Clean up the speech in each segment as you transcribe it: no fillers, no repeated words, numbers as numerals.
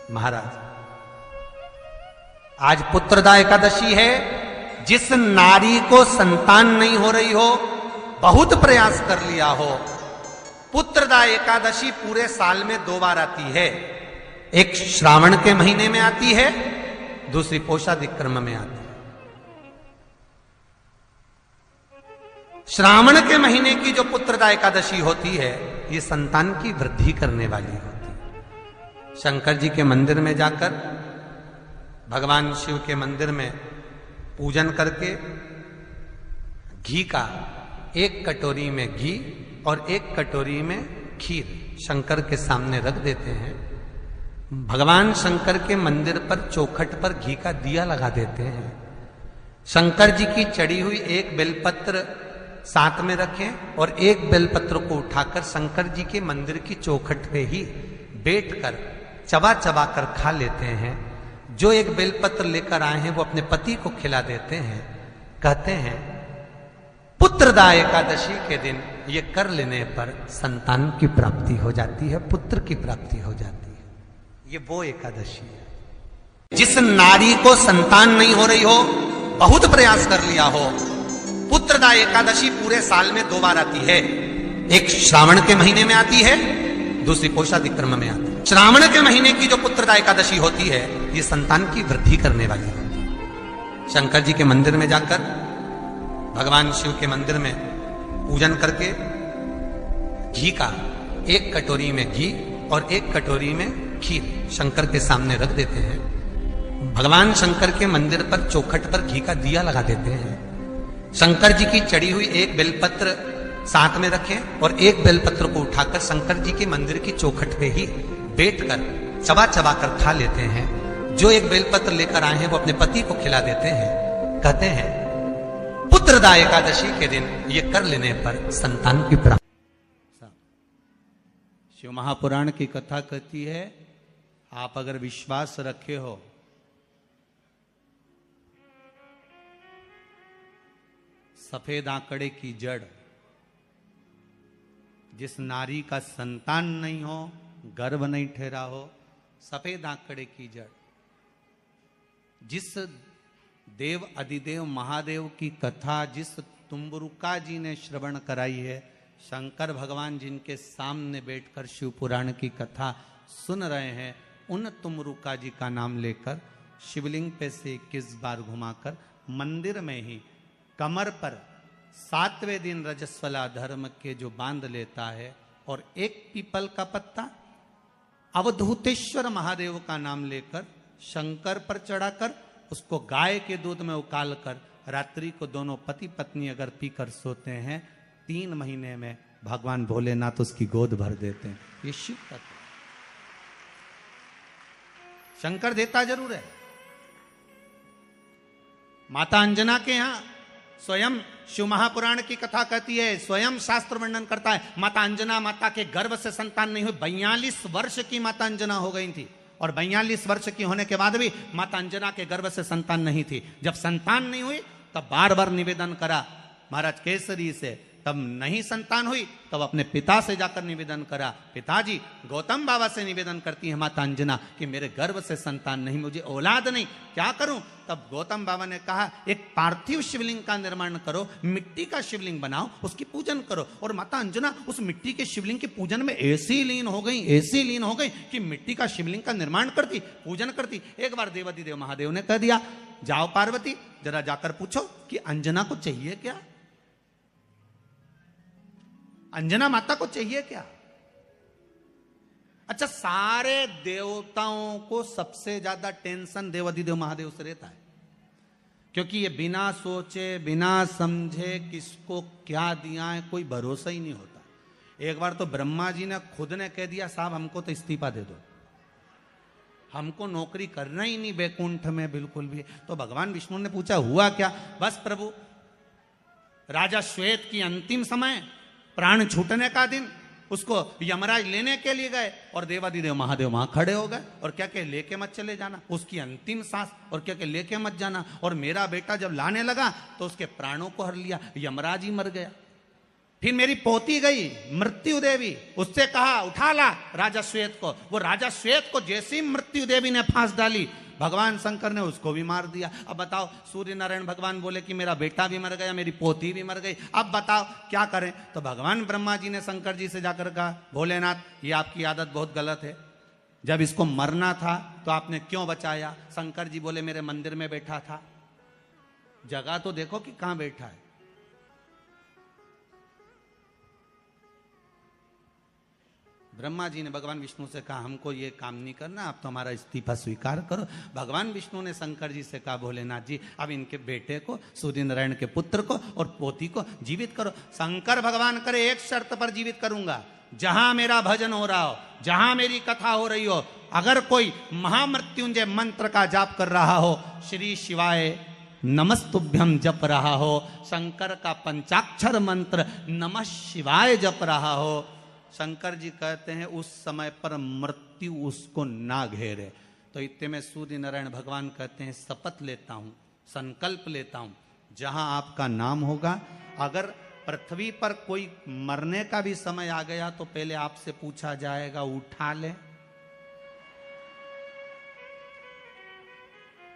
महाराज, आज पुत्रदा एकादशी है। जिस नारी को संतान नहीं हो रही हो, बहुत प्रयास कर लिया हो, पुत्रदा एकादशी पूरे साल में 2 बार आती है। एक श्रावण के महीने में आती है, दूसरी पोषाधिक्रम में आती है। श्रावण के महीने की जो पुत्रदा एकादशी होती है, ये संतान की वृद्धि करने वाली होती है। शंकर जी के मंदिर में जाकर, भगवान शिव के मंदिर में पूजन करके घी का 1 कटोरी में घी और 1 कटोरी में खीर शंकर के सामने रख देते हैं। भगवान शंकर के मंदिर पर चौखट पर घी का दिया लगा देते हैं। शंकर जी की चढ़ी हुई 1 बेलपत्र साथ में रखें और 1 बेलपत्र को उठाकर शंकर जी के मंदिर की चौखट पे ही बैठकर चबा चबा कर खा लेते हैं। जो 1 बेलपत्र लेकर आए हैं वो अपने पति को खिला देते हैं। कहते हैं पुत्रदा एकादशी के दिन ये कर लेने पर संतान की प्राप्ति हो जाती है, पुत्र की प्राप्ति हो जाती है। ये वो एकादशी है। जिस नारी को संतान नहीं हो रही हो, बहुत प्रयास कर लिया हो, पुत्रदा एकादशी पूरे साल में 2 बार आती है। एक श्रावण के महीने में आती है, दूसरी पोषाधिक्रम में आती है। श्रावण के महीने की जो पुत्रदा एकादशी होती है, ये संतान की वृद्धि करने वाली होती है। शंकर जी के मंदिर में जाकर, भगवान शिव के मंदिर में पूजन करके घी का 1 कटोरी में घी और 1 कटोरी में खीर शंकर के सामने रख देते हैं। भगवान शंकर के मंदिर पर चौखट पर घी का दिया लगा देते हैं। शंकर जी की चढ़ी हुई 1 बेलपत्र साथ में रखें और 1 बेलपत्र को उठाकर शंकर जी के मंदिर की चौखट पे ही बैठकर चबा चबा कर खा लेते हैं। जो 1 बेलपत्र लेकर आए हैं वो अपने पति को खिला देते हैं। कहते हैं पुत्रदा एकादशी के दिन ये कर लेने पर संतान की प्राप्ति। शिव महापुराण की कथा कहती है, आप अगर विश्वास रखे हो, सफेद आंकड़े की जड़, जिस नारी का संतान नहीं हो, गर्भ नहीं ठहरा हो, सफेद आंकड़े की जड़, जिस देव अधिदेव महादेव की कथा जिस तुम्बरुका जी ने श्रवण कराई है, शंकर भगवान जिनके सामने बैठकर शिव पुराण की कथा सुन रहे हैं, उन तुम्बरुका जी का नाम लेकर शिवलिंग पे से 21 बार घुमाकर मंदिर में ही कमर पर 7वें दिन रजस्वला धर्म के जो बांध लेता है और 1 पीपल का पत्ता अवधूतेश्वर महादेव का नाम लेकर शंकर पर चढ़ाकर उसको गाय के दूध में उकाल कर रात्रि को दोनों पति पत्नी अगर पीकर सोते हैं, 3 महीने में भगवान भोलेनाथ उसकी गोद भर देते हैं। ये शिव तत्व। शंकर देता जरूर है। माता अंजना के यहां स्वयं शिव महापुराण की कथा कहती है, स्वयं शास्त्र वर्णन करता है, माता अंजना माता के गर्भ से संतान नहीं हुई। 42 वर्ष की माता अंजना हो गई थी और 42 वर्ष की होने के बाद भी माता अंजना के गर्भ से संतान नहीं थी। जब संतान नहीं हुई तब बार बार निवेदन करा महाराज केसरी से, तब नहीं संतान हुई तब अपने पिता से जाकर निवेदन करा, पिताजी गौतम बाबा से निवेदन करती है माता अंजना कि मेरे गर्भ से संतान नहीं, मुझे औलाद नहीं, क्या करूं? तब गौतम बाबा ने कहा एक पार्थिव शिवलिंग का निर्माण करो, मिट्टी का शिवलिंग बनाओ, उसकी पूजन करो। और माता अंजना उस मिट्टी के शिवलिंग के पूजन में ऐसी लीन हो गई कि मिट्टी का शिवलिंग का निर्माण करती, पूजन करती। एक बार देवाधिदेव महादेव ने कह दिया, जाओ पार्वती जरा जाकर पूछो कि अंजना को चाहिए क्या, अंजना माता को चाहिए क्या। अच्छा, सारे देवताओं को सबसे ज्यादा टेंशन देवाधिदेव महादेव से रहता है, क्योंकि ये बिना सोचे बिना समझे किसको क्या दिया है कोई भरोसा ही नहीं होता। एक बार तो ब्रह्मा जी ने खुद ने कह दिया, साहब हमको तो इस्तीफा दे दो, हमको नौकरी करना ही नहीं बैकुंठ में बिल्कुल भी। तो भगवान विष्णु ने पूछा हुआ क्या? बस प्रभु, राजा श्वेत की अंतिम समय, प्राण छूटने का दिन, उसको यमराज लेने के लिए गए और देवाधिदेव महादेव वहां खड़े हो गए और क्या क्या लेके मत चले जाना, उसकी अंतिम सांस, और क्या क्या लेके मत जाना। और मेरा बेटा जब लाने लगा तो उसके प्राणों को हर लिया, यमराज ही मर गया। फिर मेरी पोती गई मृत्यु देवी, उससे कहा उठा ला राजा श्वेत को। वो राजा श्वेत को जैसी मृत्यु देवी ने फांस डाली, भगवान शंकर ने उसको भी मार दिया। अब बताओ, सूर्य नारायण भगवान बोले कि मेरा बेटा भी मर गया, मेरी पोती भी मर गई, अब बताओ क्या करें। तो भगवान ब्रह्मा जी ने शंकर जी से जाकर कहा, भोलेनाथ ये आपकी आदत बहुत गलत है, जब इसको मरना था तो आपने क्यों बचाया। शंकर जी बोले मेरे मंदिर में बैठा था, जगह तो देखो कि कहां बैठा है। ब्रह्मा जी ने भगवान विष्णु से कहा हमको ये काम नहीं करना, आप तो हमारा इस्तीफा स्वीकार करो। भगवान विष्णु ने शंकर जी से कहा भोलेनाथ जी अब इनके बेटे को, सूर्य नारायण के पुत्र को और पोती को जीवित करो। शंकर भगवान करे एक शर्त पर जीवित करूंगा, जहां मेरा भजन हो रहा हो, जहां मेरी कथा हो रही हो, अगर कोई महामृत्युंजय मंत्र का जाप कर रहा हो, श्री शिवाय नमस्तुभ्यम जप रहा हो, शंकर का पंचाक्षर मंत्र नमः शिवाय जप रहा हो, शंकर जी कहते हैं उस समय पर मृत्यु उसको ना घेरे। तो इतने में सूर्य नारायण भगवान कहते हैं शपथ लेता हूं, संकल्प लेता हूं, जहां आपका नाम होगा, अगर पृथ्वी पर कोई मरने का भी समय आ गया तो पहले आपसे पूछा जाएगा उठा ले,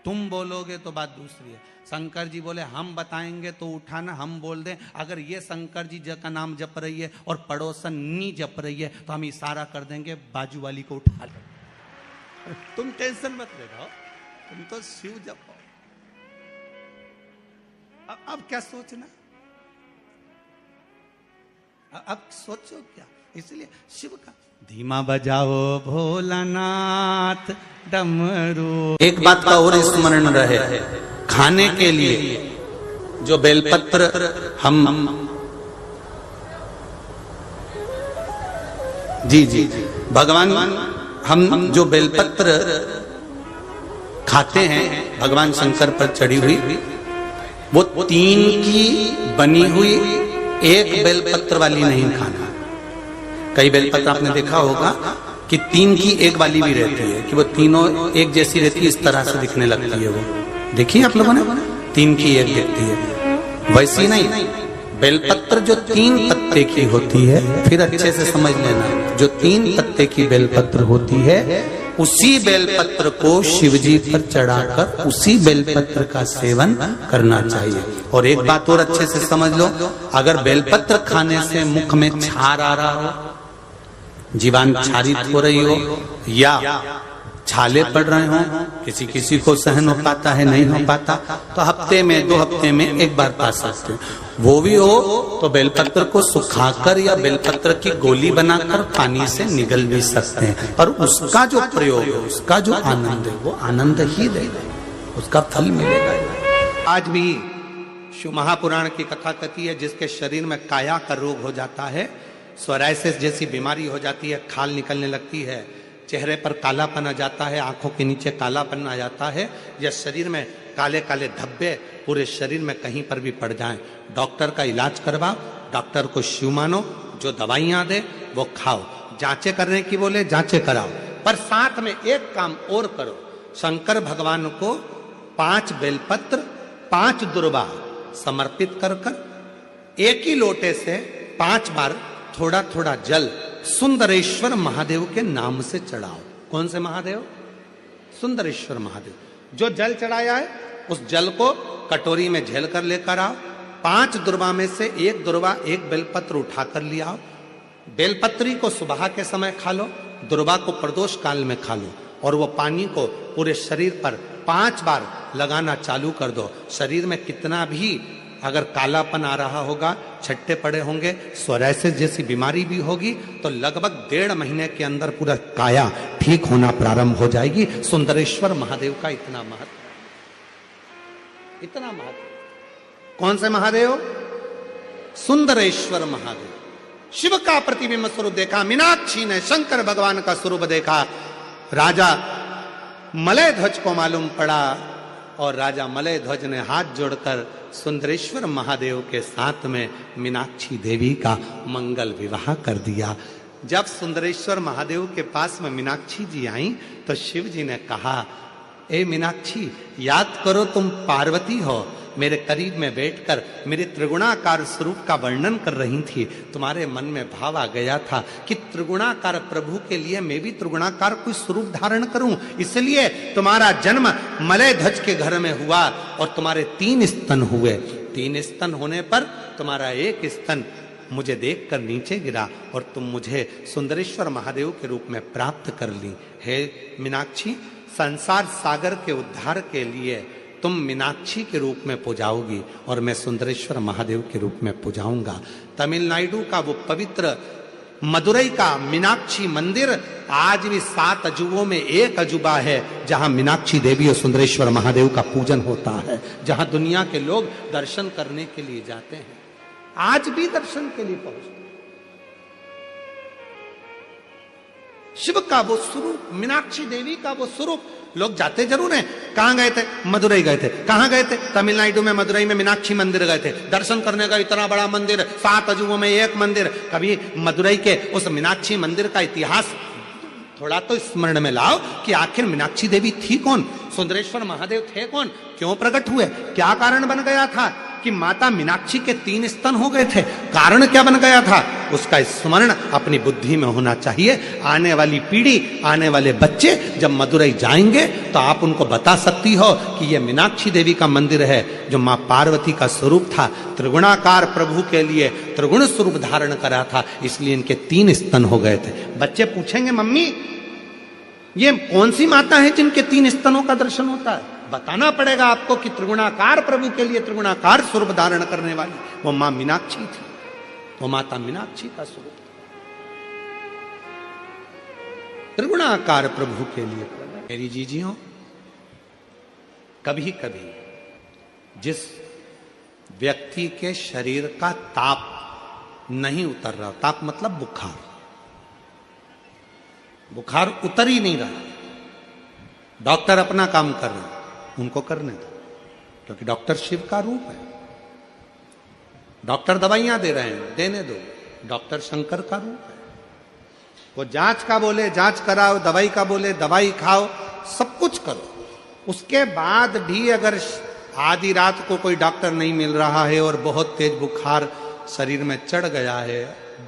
तुम बोलोगे तो बात दूसरी है। शंकर जी बोले हम बताएंगे तो उठाना, हम बोल दें अगर ये शंकर जी का नाम जप रही है और पड़ोसन नी जप रही है तो हम इशारा कर देंगे बाजू वाली को उठा लो। तुम टेंशन मत ले रहो, तुम तो शिव जपो। अब क्या सोचना, अब सोचो क्या, इसलिए शिव का धीमा बजाओ भोलानाथ डमरू। एक बात का और स्मरण रहे, खाने के लिए जो बेलपत्र हम जी जी भगवान हम जो बेलपत्र खाते हैं भगवान शंकर पर चढ़ी हुई, वो 3 की बनी हुई, एक बेलपत्र वाली नहीं खाना। कई बेलपत्र आपने देखा होगा कि 3 की एक वाली भी रहती है, कि वो तीनों एक जैसी रहती है, इस तरह से दिखने लगती है। वो देखिए आप लोगों ने, 3 की एक दिखती है, वैसी नहीं। बेलपत्र जो 3 पत्ते की होती है, फिर अच्छे से समझ लेना, जो 3 पत्ते की बेलपत्र होती है, उसी बेलपत्र को शिवजी पर चढ़ाकर उसी बेलपत्र का सेवन करना चाहिए। और एक बात और अच्छे से समझ लो, अगर बेलपत्र खाने से मुख में छार आ रहा हो, जीवान क्षारित हो रही हो, या छाले पड़ रहे हो, किसी किसी को सहन हो पाता है, नहीं हो पाता, तो हफ्ते में 2 हफ्ते में एक बार पा सकते हो। वो भी हो तो बेलपत्र को सुखाकर या बेलपत्र की गोली बनाकर पानी से निगल भी सकते हैं, पर उसका जो प्रयोग है, उसका जो आनंद है, वो आनंद ही देगा, उसका फल मिलेगा। आज भी शिव महापुराण की कथा कहती है, जिसके शरीर में काया का रोग हो जाता है, सोराइसिस जैसी बीमारी हो जाती है, खाल निकलने लगती है, चेहरे पर कालापन आ जाता है, आंखों के नीचे कालापन आ जाता है, या शरीर में काले काले धब्बे पूरे शरीर में कहीं पर भी पड़ जाएं, डॉक्टर का इलाज करवाओ, डॉक्टर को शिव मानो, जो दवाइयां दे वो खाओ, जांचें करने की बोले जांचें कराओ, पर साथ में एक काम और करो, शंकर भगवान को 5 बेलपत्र 5 दुर्वा समर्पित कर कर एक ही लोटे से 5 बार थोड़ा थोड़ा जल सुंदरेश्वर महादेव के नाम से चढ़ाओ। कौन से महादेव? सुंदरेश्वर महादेव। जो जल चढ़ाया है उस जल को कटोरी में झेल कर लेकर आओ, 5 दुर्वा में से एक दुर्वा एक बेलपत्र उठाकर ले आओ, बेलपत्री को सुबह के समय खा लो, दुर्वा को प्रदोष काल में खा लो, और वो पानी को पूरे शरीर पर 5 बार लगाना चालू कर दो। शरीर में कितना भी अगर कालापन आ रहा होगा, छट्टे पड़े होंगे, सोराइसिस जैसी बीमारी भी होगी, तो लगभग 1.5 महीने के अंदर पूरा काया ठीक होना प्रारंभ हो जाएगी। सुंदरेश्वर महादेव का इतना महत्व, इतना महत्व। कौन से महादेव? सुंदरेश्वर महादेव। शिव का प्रतिबिंब स्वरूप देखा मीनाक्षी ने, शंकर भगवान का स्वरूप देखा, राजा मलय ध्वज को मालूम पड़ा, और राजा मलय ध्वज ने हाथ जोड़कर सुंदरेश्वर महादेव के साथ में मीनाक्षी देवी का मंगल विवाह कर दिया। जब सुंदरेश्वर महादेव के पास में मीनाक्षी जी आई तो शिव जी ने कहा, ए मीनाक्षी, याद करो तुम पार्वती हो, मेरे करीब में बैठकर मेरे त्रिगुणाकार स्वरूप का वर्णन कर रही थी। तुम्हारे मन में भाव आ गया था कि त्रिगुणाकार प्रभु के लिए मैं भी त्रिगुणाकार कोई स्वरूप धारण करूं, इसलिए तुम्हारा जन्म मलय ध्वज के घर में हुआ और तुम्हारे 3 स्तन हुए। 3 स्तन होने पर तुम्हारा एक स्तन मुझे देखकर नीचे गिरा और तुम मुझे सुंदरेश्वर महादेव के रूप में प्राप्त कर ली। हे मीनाक्षी, संसार सागर के उद्धार के लिए तुम मीनाक्षी के रूप में पूजाओगी और मैं सुंदरेश्वर महादेव के रूप में पूजाऊंगा। तमिलनाडु का वो पवित्र मदुरई का मीनाक्षी मंदिर आज भी 7 अजूबों में एक अजूबा है, जहां मीनाक्षी देवी और सुंदरेश्वर महादेव का पूजन होता है, जहां दुनिया के लोग दर्शन करने के लिए जाते हैं, आज भी दर्शन के लिए पहुंचते। शिव का वो स्वरूप, मीनाक्षी देवी का वो स्वरूप, लोग जाते जरूर हैं। कहां गए थे? मदुरई गए थे। कहां गए थे? तमिलनाडु में मदुरई में मीनाक्षी मंदिर गए थे दर्शन करने का। इतना बड़ा मंदिर, 7 अजूबों में एक मंदिर। कभी मदुरई के उस मीनाक्षी मंदिर का इतिहास थोड़ा तो स्मरण में लाओ कि आखिर मीनाक्षी देवी थी कौन, सुंदरेश्वर महादेव थे कौन, क्यों प्रकट हुए, क्या कारण बन गया था कि माता मीनाक्षी के 3 स्तन हो गए थे, कारण क्या बन गया था, उसका स्मरण अपनी बुद्धि में होना चाहिए। आने वाली पीढ़ी, आने वाले बच्चे जब मदुरई जाएंगे तो आप उनको बता सकती हो कि यह मीनाक्षी देवी का मंदिर है, जो मां पार्वती का स्वरूप था, त्रिगुणाकार प्रभु के लिए त्रिगुण स्वरूप धारण करा था, इसलिए इनके 3 स्तन हो गए थे। बच्चे पूछेंगे, मम्मी ये कौन सी माता है जिनके 3 स्तनों का दर्शन होता है? बताना पड़ेगा आपको कि त्रिगुणाकार प्रभु के लिए त्रिगुणाकार स्वरूप धारण करने वाली वो मां मीनाक्षी थी, वो माता मीनाक्षी का स्वरूप त्रिगुणाकार प्रभु के लिए। मेरी जीजियों, कभी कभी जिस व्यक्ति के शरीर का ताप नहीं उतर रहा, ताप मतलब बुखार, बुखार उतर ही नहीं रहा, डॉक्टर अपना काम कर रहे हैं, उनको करने दो, क्योंकि डॉक्टर शिव का रूप है। डॉक्टर दवाइयां दे रहे हैं, देने दो, डॉक्टर शंकर का रूप है। वो जांच का बोले जांच कराओ, दवाई का बोले दवाई खाओ, सब कुछ करो। उसके बाद भी अगर आधी रात को कोई डॉक्टर नहीं मिल रहा है और बहुत तेज बुखार शरीर में चढ़ गया है,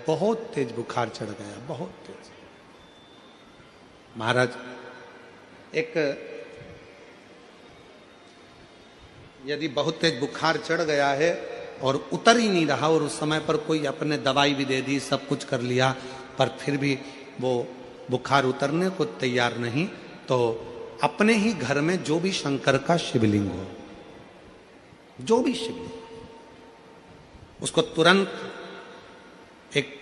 बहुत तेज बुखार चढ़ गया, बहुत तेज। महाराज, एक यदि बहुत तेज बुखार चढ़ गया है और उतर ही नहीं रहा और उस समय पर कोई अपने दवाई भी दे दी, सब कुछ कर लिया, पर फिर भी वो बुखार उतरने को तैयार नहीं, तो अपने ही घर में जो भी शंकर का शिवलिंग हो, जो भी शिवलिंग, उसको तुरंत एक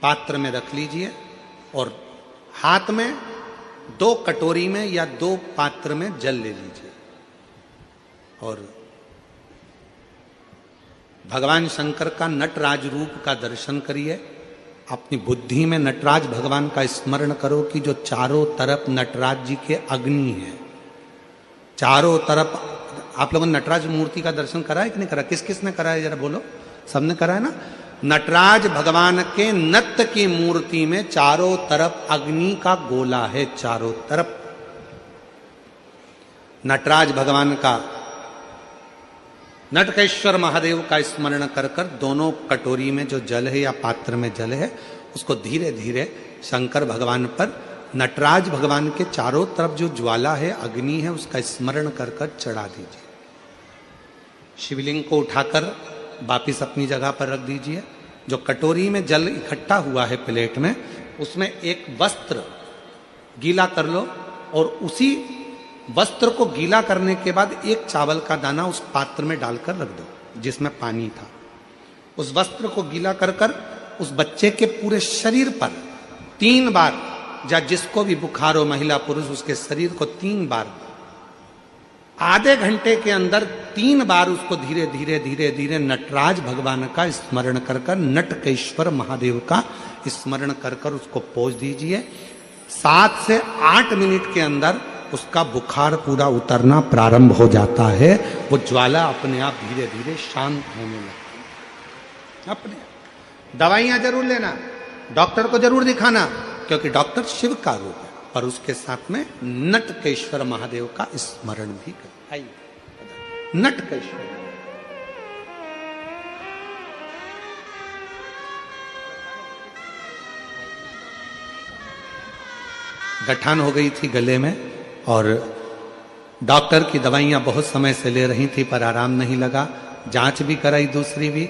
पात्र में रख लीजिए और हाथ में 2 कटोरी में या 2 पात्र में जल ले लीजिए और भगवान शंकर का नटराज रूप का दर्शन करिए। अपनी बुद्धि में नटराज भगवान का स्मरण करो कि जो चारों तरफ नटराज जी के अग्नि है, चारों तरफ। आप लोगों ने नटराज मूर्ति का दर्शन करा है कि नहीं करा? किस किस ने करा है, जरा बोलो। सबने करा है ना? नटराज भगवान के नत्य की मूर्ति में चारों तरफ अग्नि का गोला है, चारों तरफ। नटराज भगवान का, नटकेश्वर महादेव का स्मरण कर कर दोनों कटोरी में जो जल है या पात्र में जल है, उसको धीरे धीरे शंकर भगवान पर, नटराज भगवान के चारों तरफ जो ज्वाला है, अग्नि है, उसका स्मरण कर कर चढ़ा दीजिए। शिवलिंग को उठाकर वापिस अपनी जगह पर रख दीजिए। जो कटोरी में जल इकट्ठा हुआ है प्लेट में, उसमें एक वस्त्र गीला कर लो और उसी वस्त्र को गीला करने के बाद एक चावल का दाना उस पात्र में डालकर रख दो जिसमें पानी था। उस वस्त्र को गीला कर कर उस बच्चे के पूरे शरीर पर 3 बार, या जिसको भी बुखार हो, महिला पुरुष, उसके शरीर को 3 बार, आधे घंटे के अंदर 3 बार उसको धीरे धीरे धीरे धीरे नटराज भगवान का स्मरण कर कर, नटकेश्वर महादेव का स्मरण कर कर उसको पोंछ दीजिए। 7 से 8 मिनट के अंदर उसका बुखार पूरा उतरना प्रारंभ हो जाता है। वो ज्वाला अपने आप धीरे धीरे शांत होने लगती है। अपने दवाइयां जरूर लेना, डॉक्टर को जरूर दिखाना, क्योंकि डॉक्टर शिव का रूप है। और उसके साथ में नटकेश्वर महादेव का स्मरण भी करें। आइए, नटकेश्वर गठान हो गई थी गले में और डॉक्टर की दवाइयां बहुत समय से ले रही थी पर आराम नहीं लगा। जांच भी कराई दूसरी भी।